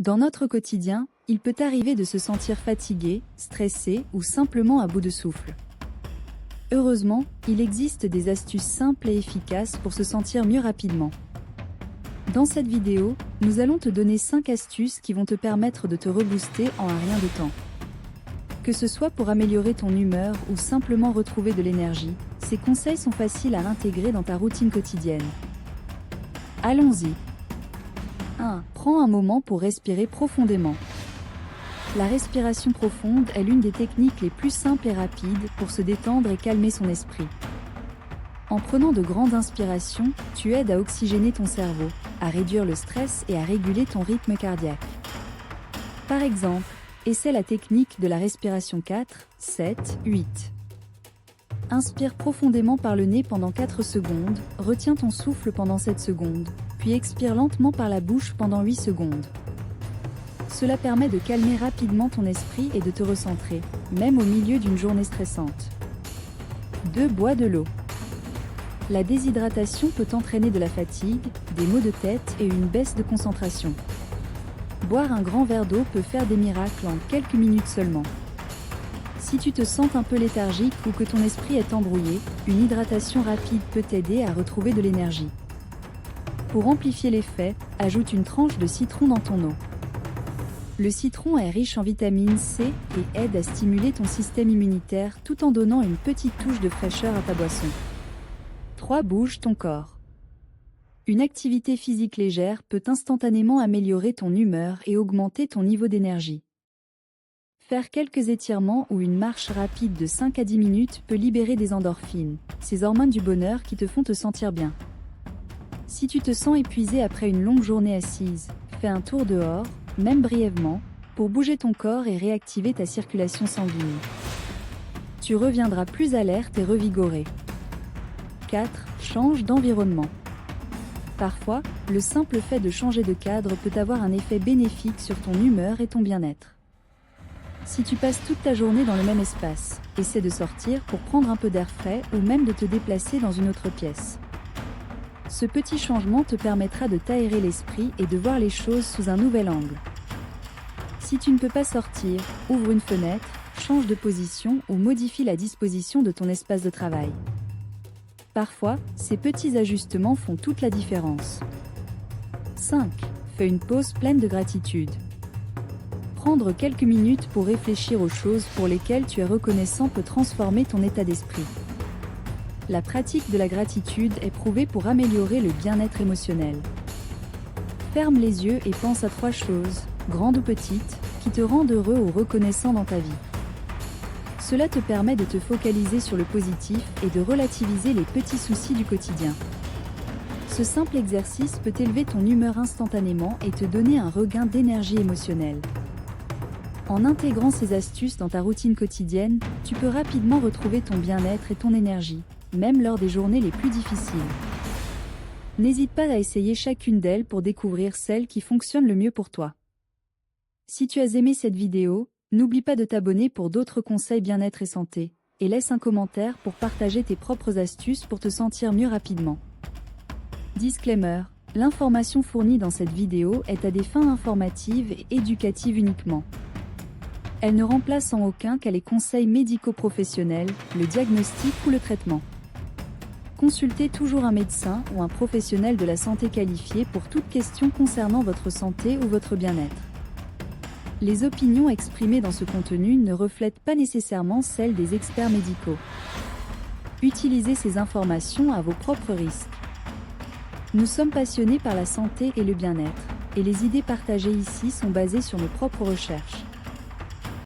Dans notre quotidien, il peut arriver de se sentir fatigué, stressé ou simplement à bout de souffle. Heureusement, il existe des astuces simples et efficaces pour se sentir mieux rapidement. Dans cette vidéo, nous allons te donner 5 astuces qui vont te permettre de te rebooster en un rien de temps. Que ce soit pour améliorer ton humeur ou simplement retrouver de l'énergie, ces conseils sont faciles à intégrer dans ta routine quotidienne. Allons-y. 1. Prends un moment pour respirer profondément. La respiration profonde est l'une des techniques les plus simples et rapides pour se détendre et calmer son esprit. En prenant de grandes inspirations, tu aides à oxygéner ton cerveau, à réduire le stress et à réguler ton rythme cardiaque. Par exemple, essaie la technique de la respiration 4, 7, 8. Inspire profondément par le nez pendant 4 secondes, retiens ton souffle pendant 7 secondes, puis expire lentement par la bouche pendant 8 secondes. Cela permet de calmer rapidement ton esprit et de te recentrer, même au milieu d'une journée stressante. 2. Bois de l'eau. La déshydratation peut entraîner de la fatigue, des maux de tête et une baisse de concentration. Boire un grand verre d'eau peut faire des miracles en quelques minutes seulement. Si tu te sens un peu léthargique ou que ton esprit est embrouillé, une hydratation rapide peut t'aider à retrouver de l'énergie. Pour amplifier l'effet, ajoute une tranche de citron dans ton eau. Le citron est riche en vitamine C et aide à stimuler ton système immunitaire tout en donnant une petite touche de fraîcheur à ta boisson. 3. Bouge ton corps. Une activité physique légère peut instantanément améliorer ton humeur et augmenter ton niveau d'énergie. Faire quelques étirements ou une marche rapide de 5 à 10 minutes peut libérer des endorphines, ces hormones du bonheur qui te font te sentir bien. Si tu te sens épuisé après une longue journée assise, fais un tour dehors, même brièvement, pour bouger ton corps et réactiver ta circulation sanguine. Tu reviendras plus alerte et revigoré. 4. Change d'environnement. Parfois, le simple fait de changer de cadre peut avoir un effet bénéfique sur ton humeur et ton bien-être. Si tu passes toute ta journée dans le même espace, essaie de sortir pour prendre un peu d'air frais ou même de te déplacer dans une autre pièce. Ce petit changement te permettra de t'aérer l'esprit et de voir les choses sous un nouvel angle. Si tu ne peux pas sortir, ouvre une fenêtre, change de position ou modifie la disposition de ton espace de travail. Parfois, ces petits ajustements font toute la différence. 5. Fais une pause pleine de gratitude. Prendre quelques minutes pour réfléchir aux choses pour lesquelles tu es reconnaissant peut transformer ton état d'esprit. La pratique de la gratitude est prouvée pour améliorer le bien-être émotionnel. Ferme les yeux et pense à 3 choses, grandes ou petites, qui te rendent heureux ou reconnaissant dans ta vie. Cela te permet de te focaliser sur le positif et de relativiser les petits soucis du quotidien. Ce simple exercice peut élever ton humeur instantanément et te donner un regain d'énergie émotionnelle. En intégrant ces astuces dans ta routine quotidienne, tu peux rapidement retrouver ton bien-être et ton énergie, même lors des journées les plus difficiles. N'hésite pas à essayer chacune d'elles pour découvrir celle qui fonctionne le mieux pour toi. Si tu as aimé cette vidéo, n'oublie pas de t'abonner pour d'autres conseils bien-être et santé, et laisse un commentaire pour partager tes propres astuces pour te sentir mieux rapidement. Disclaimer: l'information fournie dans cette vidéo est à des fins informatives et éducatives uniquement. Elle ne remplace en aucun cas les conseils médico-professionnels, le diagnostic ou le traitement. Consultez toujours un médecin ou un professionnel de la santé qualifié pour toute question concernant votre santé ou votre bien-être. Les opinions exprimées dans ce contenu ne reflètent pas nécessairement celles des experts médicaux. Utilisez ces informations à vos propres risques. Nous sommes passionnés par la santé et le bien-être, et les idées partagées ici sont basées sur nos propres recherches.